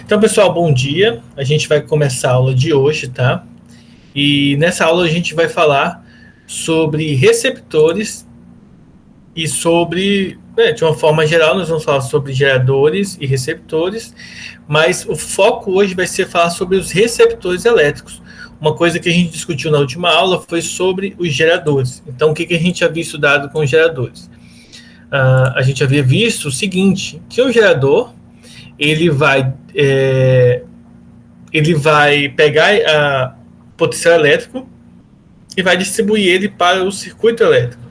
Então, pessoal, bom dia. A gente vai começar a aula de hoje, tá? E nessa aula a gente vai falar sobre receptores e sobre, de uma forma geral, nós vamos falar sobre geradores e receptores, mas o foco hoje vai ser falar sobre os receptores elétricos. Uma coisa que a gente discutiu na última aula foi sobre os geradores. Então, o que a gente havia estudado com os geradores? A gente havia visto o seguinte, que o gerador ele vai pegar a potencial elétrico e vai distribuir ele para o circuito elétrico.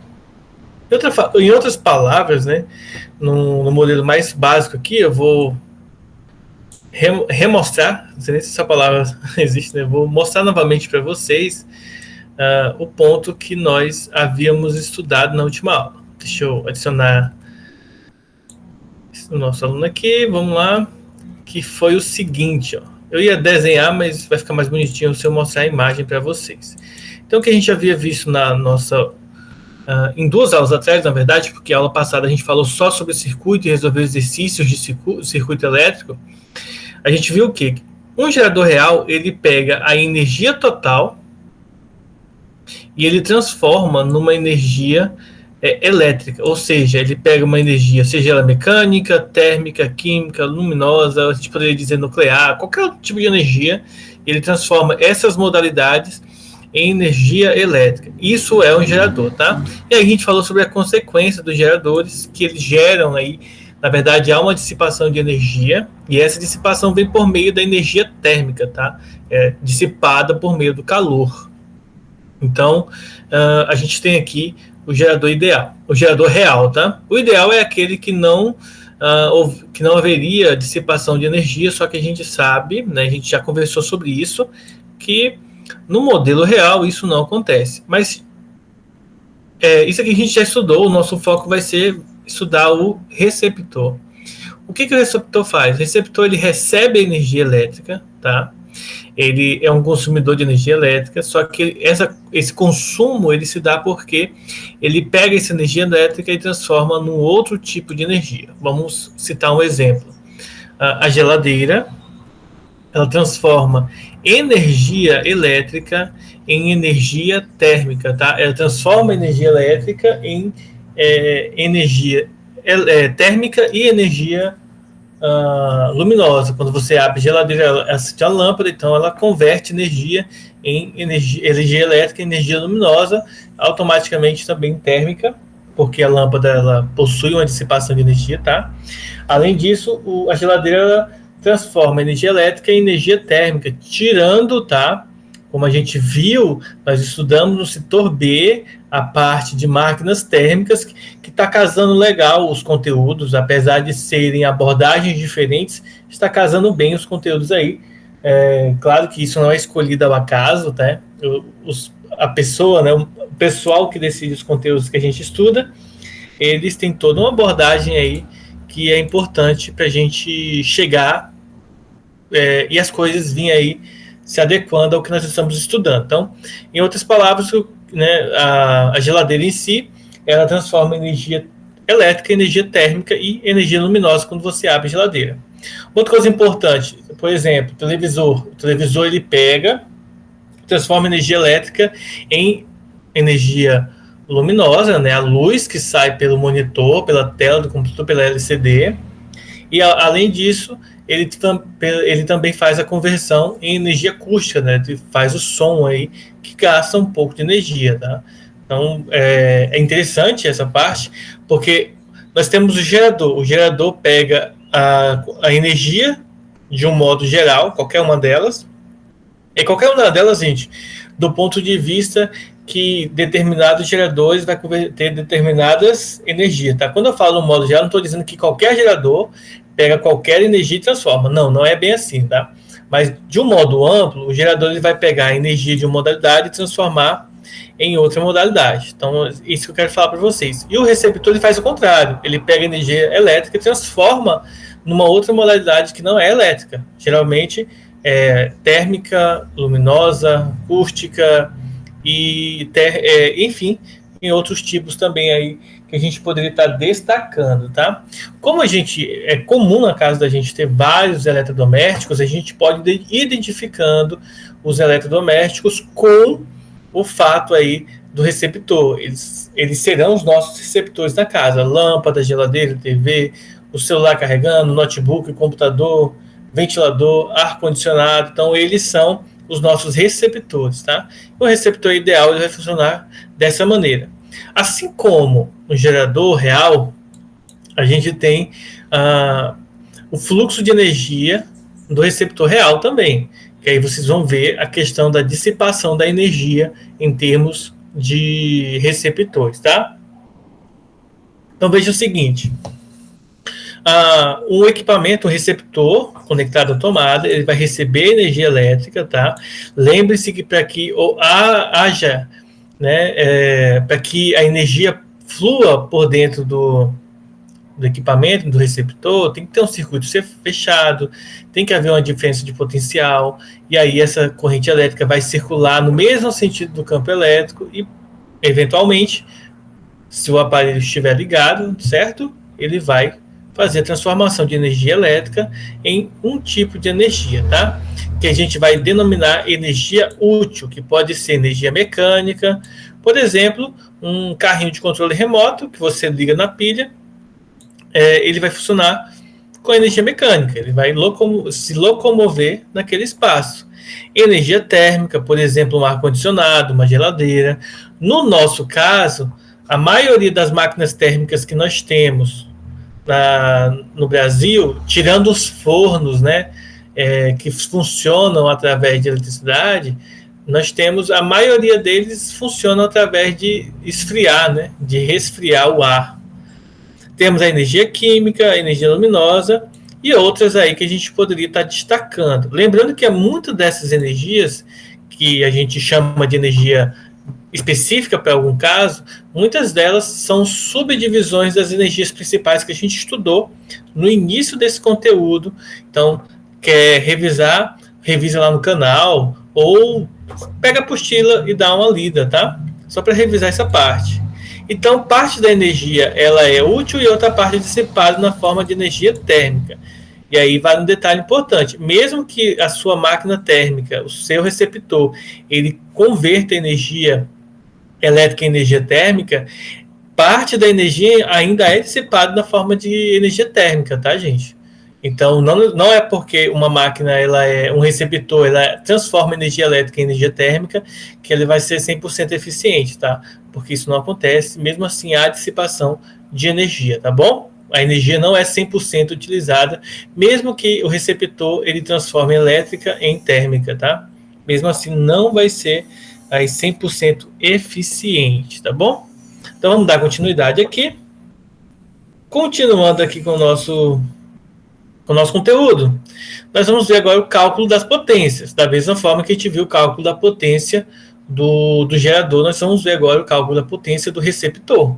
Em outras palavras, né, no modelo mais básico aqui, eu vou remostrar, não sei nem se essa palavra existe, né, eu vou mostrar novamente para vocês o ponto que nós havíamos estudado na última aula. Deixa eu adicionar o nosso aluno aqui, vamos lá, que foi o seguinte, ó. Eu ia desenhar, mas vai ficar mais bonitinho se eu mostrar a imagem para vocês. Então, o que a gente havia visto na nossa... em duas aulas atrás, na verdade, porque a aula passada a gente falou só sobre circuito e resolveu exercícios de circuito elétrico, a gente viu o quê? Um gerador real, ele pega a energia total e ele transforma numa energia elétrica, ou seja, ele pega uma energia, seja ela mecânica, térmica, química, luminosa, a gente poderia dizer nuclear, qualquer tipo de energia, ele transforma essas modalidades em energia elétrica. Isso é um gerador, tá? E aí a gente falou sobre a consequência dos geradores, que eles geram aí, na verdade, há uma dissipação de energia, e essa dissipação vem por meio da energia térmica, tá? Dissipada por meio do calor. Então, a gente tem aqui o gerador ideal, o gerador real, tá? O ideal é aquele que não haveria dissipação de energia, só que a gente sabe, né, a gente já conversou sobre isso, que no modelo real isso não acontece. Mas isso aqui a gente já estudou, o nosso foco vai ser estudar o receptor. O que o receptor faz? O receptor ele recebe energia elétrica, tá? Ele é um consumidor de energia elétrica, só que esse consumo ele se dá porque ele pega essa energia elétrica e transforma num outro tipo de energia. Vamos citar um exemplo. A geladeira, ela transforma energia elétrica em energia térmica, tá? Ela transforma energia elétrica em energia térmica e energia luminosa. Quando você abre a geladeira, ela acende a lâmpada, então ela converte energia em energia elétrica em energia luminosa, automaticamente também térmica, porque a lâmpada ela possui uma dissipação de energia, tá? Além disso, a geladeira ela transforma energia elétrica em energia térmica, tirando, tá? Como a gente viu, nós estudamos no setor B a parte de máquinas térmicas, que está casando legal os conteúdos, apesar de serem abordagens diferentes, está casando bem os conteúdos aí. Claro que isso não é escolhido ao acaso, tá? A pessoa, né, o pessoal que decide os conteúdos que a gente estuda, eles têm toda uma abordagem aí que é importante para a gente chegar e as coisas virem aí se adequando ao que nós estamos estudando. Então, em outras palavras, né, a geladeira em si, ela transforma energia elétrica em energia térmica e energia luminosa quando você abre a geladeira. Outra coisa importante, por exemplo, o televisor ele pega, transforma energia elétrica em energia luminosa, né, a luz que sai pelo monitor, pela tela do computador, pela LCD, e além disso, ele também faz a conversão em energia acústica, né? Ele faz o som aí que gasta um pouco de energia, tá? Então é interessante essa parte, porque nós temos o gerador pega a energia de um modo geral, qualquer uma delas, gente, do ponto de vista que determinados geradores vai converter determinadas energias, tá? Quando eu falo no modo geral, não estou dizendo que qualquer gerador pega qualquer energia e transforma. Não é bem assim, tá? Mas de um modo amplo, o gerador ele vai pegar a energia de uma modalidade e transformar em outra modalidade. Então, isso que eu quero falar para vocês. E o receptor ele faz o contrário. Ele pega a energia elétrica e transforma numa outra modalidade que não é elétrica. Geralmente térmica, luminosa, acústica e enfim, em outros tipos também aí que a gente poderia estar destacando, tá? Como é comum na casa da gente ter vários eletrodomésticos, a gente pode ir identificando os eletrodomésticos com o fato aí do receptor. Eles serão os nossos receptores da casa: lâmpada, geladeira, TV, o celular carregando, notebook, computador, ventilador, ar-condicionado. Então, eles são os nossos receptores, tá? O receptor ideal ele vai funcionar dessa maneira. Assim como no gerador real, a gente tem o fluxo de energia do receptor real também. Que aí vocês vão ver a questão da dissipação da energia em termos de receptores, tá? Então veja o seguinte: um equipamento, um receptor conectado à tomada, ele vai receber energia elétrica, tá? Lembre-se que para que haja, né, para que a energia flua por dentro do equipamento, do receptor, tem que ter um circuito ser fechado, tem que haver uma diferença de potencial, e aí essa corrente elétrica vai circular no mesmo sentido do campo elétrico e, eventualmente, se o aparelho estiver ligado, certo? Ele vai fazer a transformação de energia elétrica em um tipo de energia, tá? Que a gente vai denominar energia útil, que pode ser energia mecânica, por exemplo, um carrinho de controle remoto que você liga na pilha, ele vai funcionar com energia mecânica, ele vai se locomover naquele espaço. Energia térmica, por exemplo, um ar-condicionado, uma geladeira. No nosso caso, a maioria das máquinas térmicas que nós temos no Brasil, tirando os fornos, né, que funcionam através de eletricidade, nós temos, a maioria deles funcionam através de esfriar, né, de resfriar o ar. Temos a energia química, a energia luminosa e outras aí que a gente poderia estar destacando. Lembrando que muitas dessas energias, que a gente chama de energia específica para algum caso, muitas delas são subdivisões das energias principais que a gente estudou no início desse conteúdo. Então, quer revisar, revisa lá no canal ou pega a apostila e dá uma lida, tá? Só para revisar essa parte. Então, parte da energia ela é útil e outra parte é dissipada na forma de energia térmica. E aí vai um detalhe importante: mesmo que a sua máquina térmica, o seu receptor, ele converta energia elétrica em energia térmica, parte da energia ainda é dissipada na forma de energia térmica, tá, gente? Então, não é porque uma máquina, um receptor, ela transforma energia elétrica em energia térmica, que ele vai ser 100% eficiente, tá? Porque isso não acontece, mesmo assim há dissipação de energia, tá bom? A energia não é 100% utilizada, mesmo que o receptor ele transforme elétrica em térmica, tá? Mesmo assim, não vai ser aí 100% eficiente, tá bom? Então, vamos dar continuidade aqui. Continuando aqui com o nosso conteúdo, nós vamos ver agora o cálculo das potências. Da mesma forma que a gente viu o cálculo da potência do gerador, nós vamos ver agora o cálculo da potência do receptor.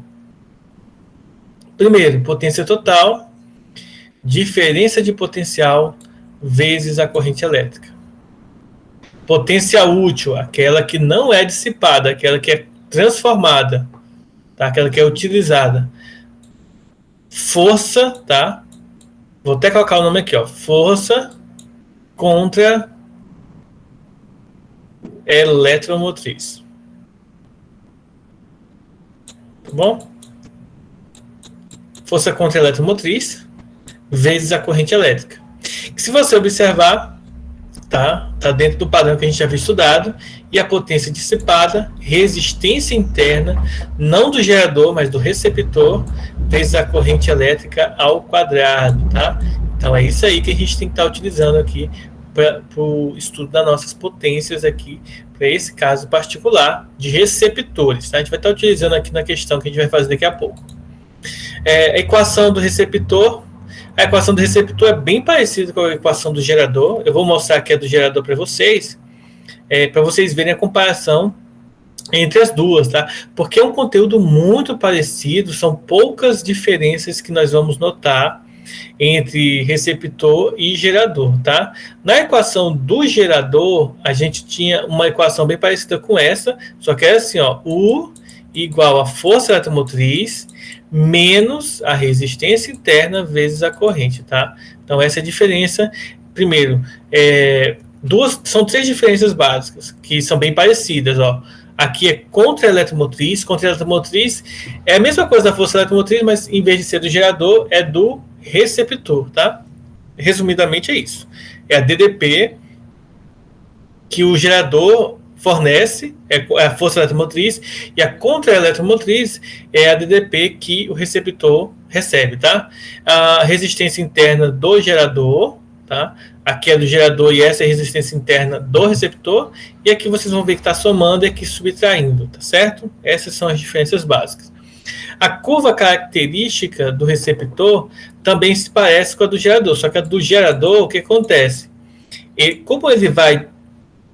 Primeiro, potência total, diferença de potencial vezes a corrente elétrica. Potência útil, aquela que não é dissipada, aquela que é transformada, tá? Aquela que é utilizada. Força, tá? Vou até colocar o nome aqui, ó. Força contra eletromotriz. Tá bom? Força contra eletromotriz vezes a corrente elétrica. Que, se você observar, tá dentro do padrão que a gente já havia estudado, e a potência dissipada, resistência interna, não do gerador, mas do receptor, vezes a corrente elétrica ao quadrado, tá? Então é isso aí que a gente tem que estar utilizando aqui para o estudo das nossas potências aqui, para esse caso particular de receptores, tá? A gente vai estar utilizando aqui na questão que a gente vai fazer daqui a pouco. A equação do receptor. A equação do receptor é bem parecida com a equação do gerador. Eu vou mostrar aqui a do gerador para vocês verem a comparação entre as duas, tá? Porque é um conteúdo muito parecido, são poucas diferenças que nós vamos notar entre receptor e gerador, tá? Na equação do gerador, a gente tinha uma equação bem parecida com essa, só que é assim, ó, U igual a força eletromotriz menos a resistência interna vezes a corrente, tá? Então, essa é a diferença. Primeiro, são três diferenças básicas, que são bem parecidas, ó. Aqui é contra a eletromotriz. Contra a eletromotriz é a mesma coisa da força eletromotriz, mas em vez de ser do gerador, é do receptor, tá? Resumidamente é isso. É a DDP que o gerador fornece, é a força eletromotriz, e a contra-eletromotriz é a DDP que o receptor recebe, tá? A resistência interna do gerador, tá? Aqui é do gerador e essa é a resistência interna do receptor, e aqui vocês vão ver que está somando e aqui subtraindo, tá certo? Essas são as diferenças básicas. A curva característica do receptor também se parece com a do gerador, só que a do gerador, o que acontece? Como ele vai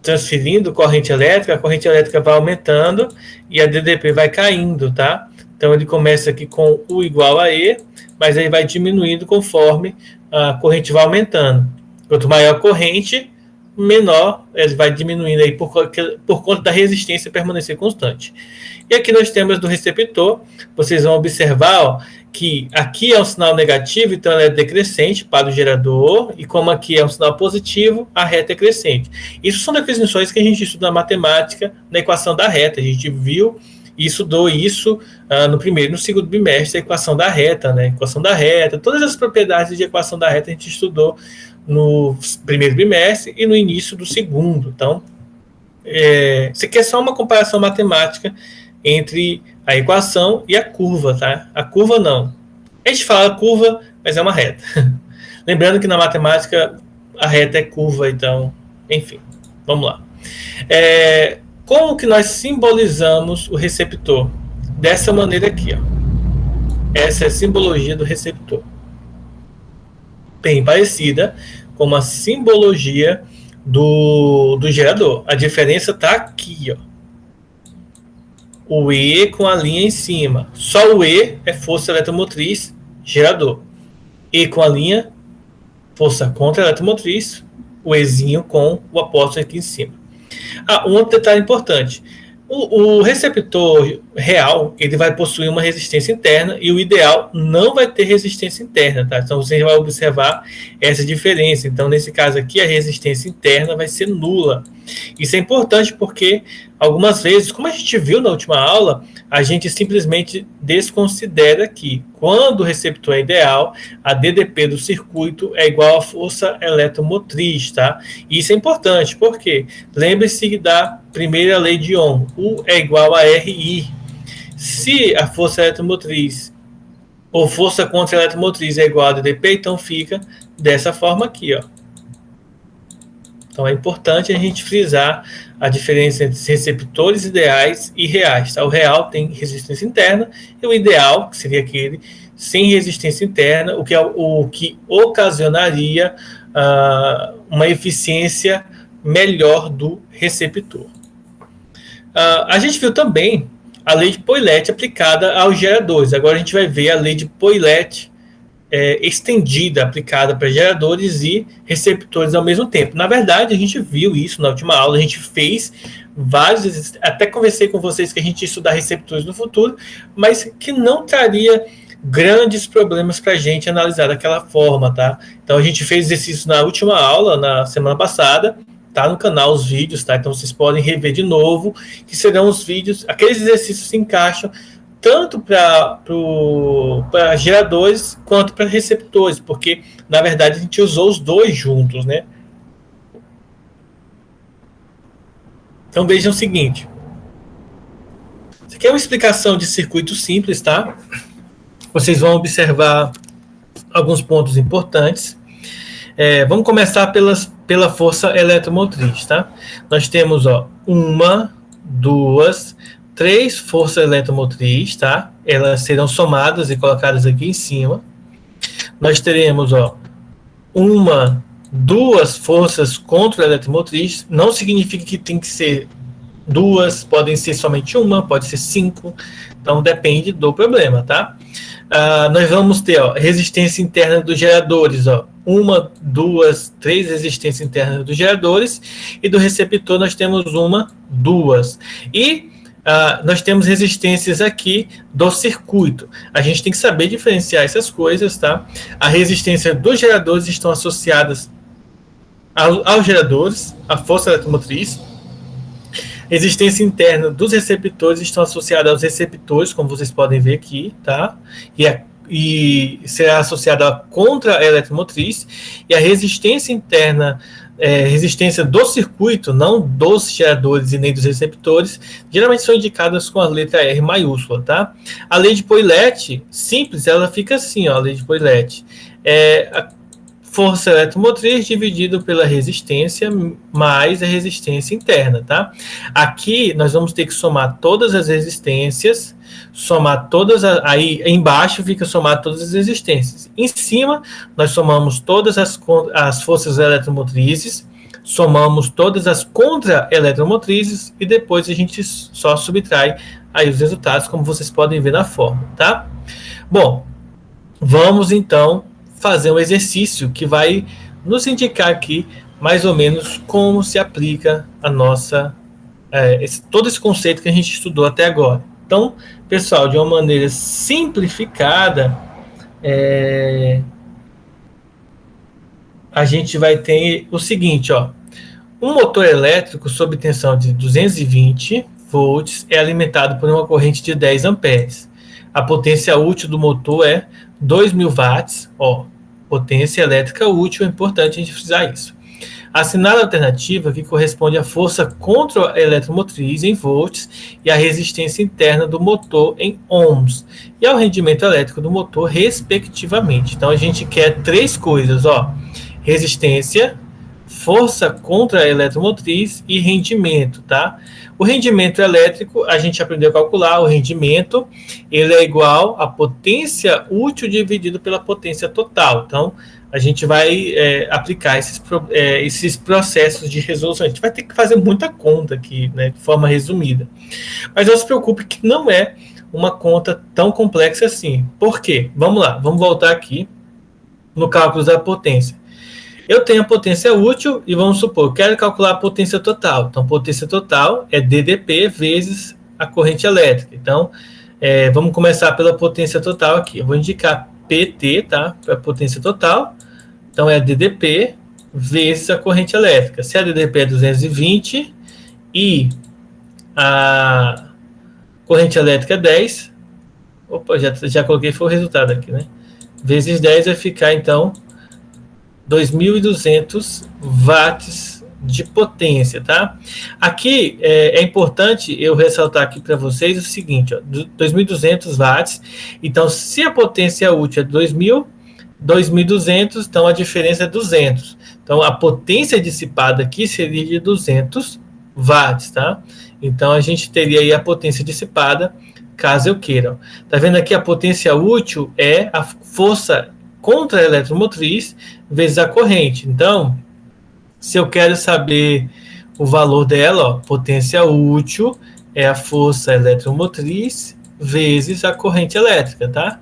transferindo corrente elétrica, a corrente elétrica vai aumentando e a DDP vai caindo, tá? Então ele começa aqui com U igual a E, mas aí vai diminuindo conforme a corrente vai aumentando. Quanto maior a corrente, menor ele vai diminuindo aí por conta da resistência permanecer constante. E aqui nós temos do receptor, vocês vão observar, ó, que aqui é um sinal negativo, então ela é decrescente para o gerador, e como aqui é um sinal positivo, a reta é crescente. Isso são definições que a gente estuda na matemática, na equação da reta. A gente viu e estudou isso no primeiro e no segundo bimestre, a equação da reta, né? Equação da reta, todas as propriedades de equação da reta a gente estudou no primeiro bimestre e no início do segundo. Então, isso aqui é só uma comparação matemática entre a equação e a curva, tá? A curva não. A gente fala curva, mas é uma reta. Lembrando que na matemática a reta é curva, então, enfim, vamos lá. Como que nós simbolizamos o receptor? Dessa maneira aqui, ó. Essa é a simbologia do receptor. Bem parecida com a simbologia do gerador. A diferença está aqui, ó. O E com a linha em cima. Só o E é força eletromotriz, gerador. E com a linha, força contra eletromotriz, o Ezinho com o apóstolo aqui em cima. Um outro detalhe importante. O receptor real, ele vai possuir uma resistência interna e o ideal não vai ter resistência interna, tá? Então você vai observar essa diferença. Então nesse caso aqui a resistência interna vai ser nula. Isso é importante porque algumas vezes, como a gente viu na última aula, a gente simplesmente desconsidera que quando o receptor é ideal, a DDP do circuito é igual à força eletromotriz, tá? E isso é importante, porque lembre-se da primeira lei de Ohm, U é igual a RI. Se a força eletromotriz ou força contra a eletromotriz é igual a DDP, então fica dessa forma aqui, ó. Então é importante a gente frisar a diferença entre receptores ideais e reais. Tá? O real tem resistência interna e o ideal, que seria aquele sem resistência interna, o que ocasionaria uma eficiência melhor do receptor. A gente viu também a lei de Poilet aplicada aos geradores. Agora a gente vai ver a lei de Poilet estendida, aplicada para geradores e receptores ao mesmo tempo. Na verdade, a gente viu isso na última aula, a gente fez vários, até conversei com vocês que a gente ia estudar receptores no futuro, mas que não traria grandes problemas para a gente analisar daquela forma, tá? Então a gente fez exercício na última aula, na semana passada, tá no canal os vídeos, tá? Então vocês podem rever de novo, que serão os vídeos, aqueles exercícios se encaixam tanto para geradores quanto para receptores, porque, na verdade, a gente usou os dois juntos, né? Então, vejam o seguinte. Isso aqui é uma explicação de circuito simples, tá? Vocês vão observar alguns pontos importantes. Vamos começar pela força eletromotriz, tá? Nós temos, ó, 1, 2, 3 forças eletromotriz, tá? Elas serão somadas e colocadas aqui em cima. Nós teremos, ó, 2 forças contra a eletromotriz. Não significa que tem que ser 2, podem ser somente 1, pode ser 5. Então depende do problema, tá? Nós vamos ter, ó, resistência interna dos geradores, ó. 1, 2, 3 resistência interna dos geradores. E do receptor nós temos 1, 2. E nós temos resistências aqui do circuito. A gente tem que saber diferenciar essas coisas, tá? A resistência dos geradores estão associadas aos geradores, a força eletromotriz. Resistência interna dos receptores estão associada aos receptores, como vocês podem ver aqui, tá? E será associada à contra-eletromotriz. E a resistência interna, resistência do circuito, não dos geradores e nem dos receptores, geralmente são indicadas com a letra R maiúscula, tá? A lei de Poilet, simples, ela fica assim, ó, a lei de Poilet. A força eletromotriz dividido pela resistência mais a resistência interna, tá? Aqui nós vamos ter que somar todas as resistências, somar todas aí embaixo fica somar todas as resistências. Em cima nós somamos todas as forças eletromotrizes, somamos todas as contra-eletromotrizes e depois a gente só subtrai aí os resultados, como vocês podem ver na fórmula, tá? Bom, vamos então fazer um exercício que vai nos indicar aqui mais ou menos como se aplica a nossa todo esse conceito que a gente estudou até agora. Então, pessoal, de uma maneira simplificada, a gente vai ter o seguinte, ó. Um motor elétrico sob tensão de 220 volts é alimentado por uma corrente de 10 amperes. A potência útil do motor é 2.000 watts, ó, potência elétrica útil, é importante a gente frisar isso. Assinale a alternativa que corresponde à força contra-eletromotriz em volts e à resistência interna do motor em ohms e ao rendimento elétrico do motor, respectivamente. Então, a gente quer três coisas, ó, resistência, força contra-eletromotriz e rendimento, tá? O rendimento elétrico, a gente aprendeu a calcular, o rendimento, ele é igual à potência útil dividido pela potência total. Então, a gente vai aplicar esses processos de resolução. A gente vai ter que fazer muita conta aqui, né, de forma resumida. Mas não se preocupe que não é uma conta tão complexa assim. Por quê? Vamos lá, vamos voltar aqui no cálculo da potência. Eu tenho a potência útil e vamos supor, eu quero calcular a potência total. Então, potência total é DDP vezes a corrente elétrica. Então, vamos começar pela potência total aqui. Eu vou indicar PT, tá? Para a potência total. Então, é DDP vezes a corrente elétrica. Se a DDP é 220 e a corrente elétrica é 10, opa, já coloquei, foi o resultado aqui, né? Vezes 10 vai ficar, então, 2.200 watts de potência, tá? Aqui é importante eu ressaltar aqui para vocês o seguinte, ó, 2.200 watts. Então, se a potência útil é 2.200, então a diferença é 200. Então, a potência dissipada aqui seria de 200 watts, tá? Então, a gente teria aí a potência dissipada, caso eu queira. Tá vendo aqui a potência útil é a força contra a eletromotriz vezes a corrente. Então, se eu quero saber o valor dela, ó, potência útil é a força eletromotriz vezes a corrente elétrica, tá?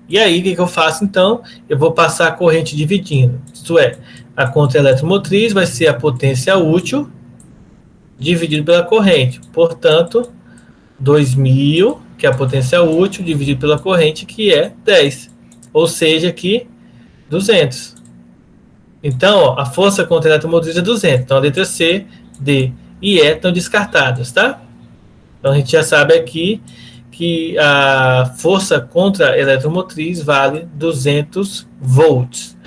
E aí, o que eu faço, então? Eu vou passar a corrente dividindo. Isto é, a contra-eletromotriz vai ser a potência útil dividido pela corrente. Portanto, 2.000, que é a potência útil, dividido pela corrente, que é 10. Ou seja, aqui, 200. Então, ó, a força contra a eletromotriz é 200. Então, a letra C, D e E estão descartadas, tá? Então, a gente já sabe aqui que a força contra a eletromotriz vale 200 volts.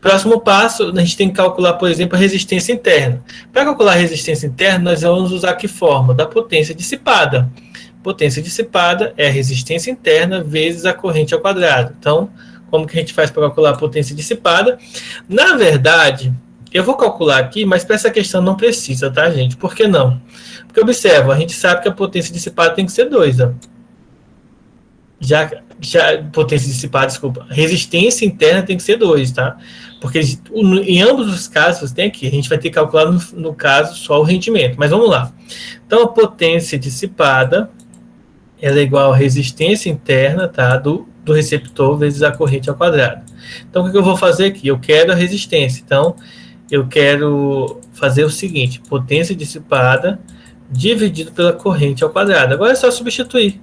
Próximo passo, a gente tem que calcular, por exemplo, a resistência interna. Para calcular a resistência interna, nós vamos usar que forma? Da potência dissipada. Potência dissipada é a resistência interna vezes a corrente ao quadrado. Então, como que a gente faz para calcular a potência dissipada? Na verdade, eu vou calcular aqui, mas para essa questão não precisa, tá, gente? Por que não? Porque observa, a gente sabe que a potência dissipada tem que ser 2, ó. Já potência dissipada, desculpa, resistência interna tem que ser 2, tá? Porque em ambos os casos, tem aqui, a gente vai ter que calcular no caso só o rendimento. Mas vamos lá. Então, a potência dissipada ela é igual à resistência interna, tá, do receptor vezes a corrente ao quadrado. Então, o que eu vou fazer aqui? Eu quero a resistência. Então, eu quero fazer o seguinte, potência dissipada dividido pela corrente ao quadrado. Agora é só substituir.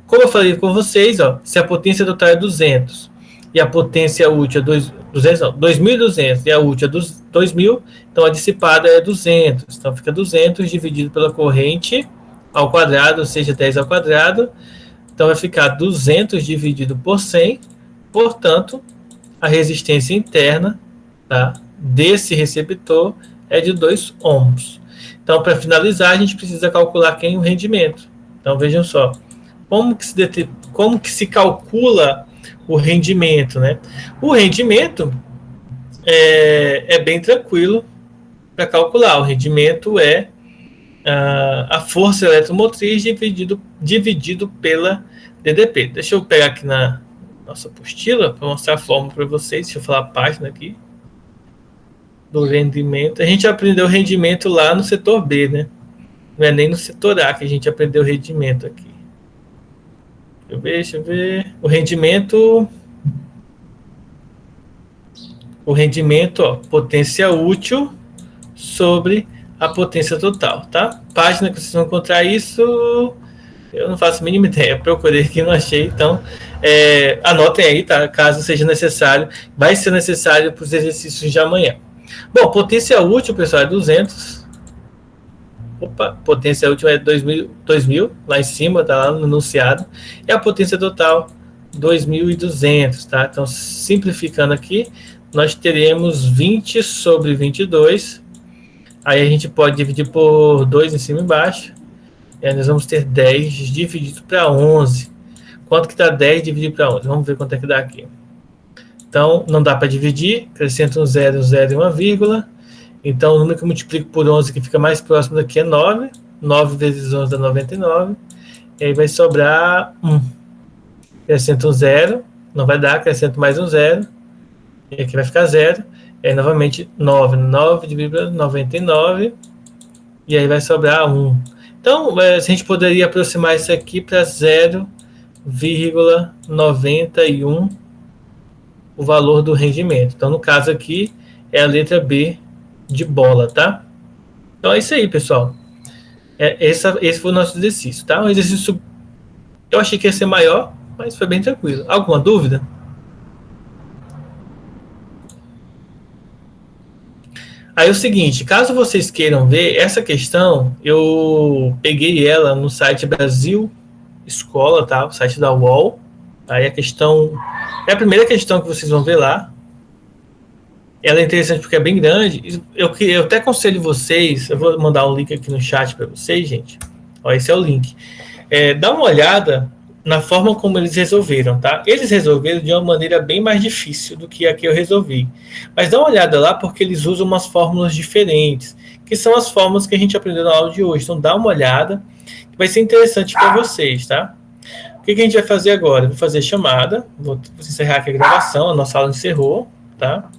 Como eu falei com vocês, ó, se a potência total é 200 e a potência útil é 2.200 e a útil é 2.000, então a dissipada é 200. Então fica 200 dividido pela corrente ao quadrado, ou seja, 10 ao quadrado. Então vai ficar 200 dividido por 100. Portanto, a resistência interna, tá, desse receptor é de 2 ohms. Então, para finalizar, a gente precisa calcular aqui o rendimento. Então, vejam só. Como que se calcula o rendimento, né? O rendimento é bem tranquilo para calcular. O rendimento é a força eletromotriz dividido pela DDP. Deixa eu pegar aqui na nossa apostila para mostrar a fórmula para vocês. Deixa eu falar a página aqui do rendimento. A gente aprendeu rendimento lá no setor B, né? Não é nem no setor A que a gente aprendeu rendimento aqui. Deixa eu ver. O rendimento, ó, potência útil sobre a potência total, tá? Página que vocês vão encontrar isso, eu não faço a mínima ideia. Procurei aqui, não achei. Então, anotem aí, tá? Caso seja necessário. Vai ser necessário para os exercícios de amanhã. Bom, potência útil, pessoal, é 200. Opa, potência útil é 2.000, lá em cima, tá lá no enunciado. E a potência total, 2.200, tá? Então, simplificando aqui, nós teremos 20 sobre 22. Aí a gente pode dividir por 2 em cima e embaixo. E aí nós vamos ter 10 dividido para 11. Quanto que dá 10 dividido para 11? Vamos ver quanto é que dá aqui. Então, não dá para dividir. Acrescenta um 0 e uma vírgula. Então, o número que eu multiplico por 11, que fica mais próximo daqui, é 9. 9 vezes 11 dá 99. E aí vai sobrar 1. Acrescento um 0. Não vai dar, acrescento mais um 0. E aqui vai ficar 0. E aí, novamente, 9. 9 dividido por 99. E aí vai sobrar 1. Então, a gente poderia aproximar isso aqui para 0,91 o valor do rendimento. Então, no caso aqui, é a letra B de bola, tá? Então, é isso aí, pessoal. Esse foi o nosso exercício, tá? Um exercício, eu achei que ia ser maior, mas foi bem tranquilo. Alguma dúvida? Aí é o seguinte, caso vocês queiram ver essa questão, eu peguei ela no site Brasil Escola, tá? O site da UOL. Aí a questão é a primeira questão que vocês vão ver lá. Ela é interessante porque é bem grande. Eu até aconselho vocês, eu vou mandar um link aqui no chat para vocês, gente. Ó, esse é o link. Dá uma olhada na forma como eles resolveram, tá? Eles resolveram de uma maneira bem mais difícil do que a que eu resolvi. Mas dá uma olhada lá porque eles usam umas fórmulas diferentes, que são as fórmulas que a gente aprendeu na aula de hoje. Então dá uma olhada, que vai ser interessante para vocês, tá? O que a gente vai fazer agora? Eu vou fazer chamada, vou encerrar aqui a gravação, a nossa aula encerrou, tá?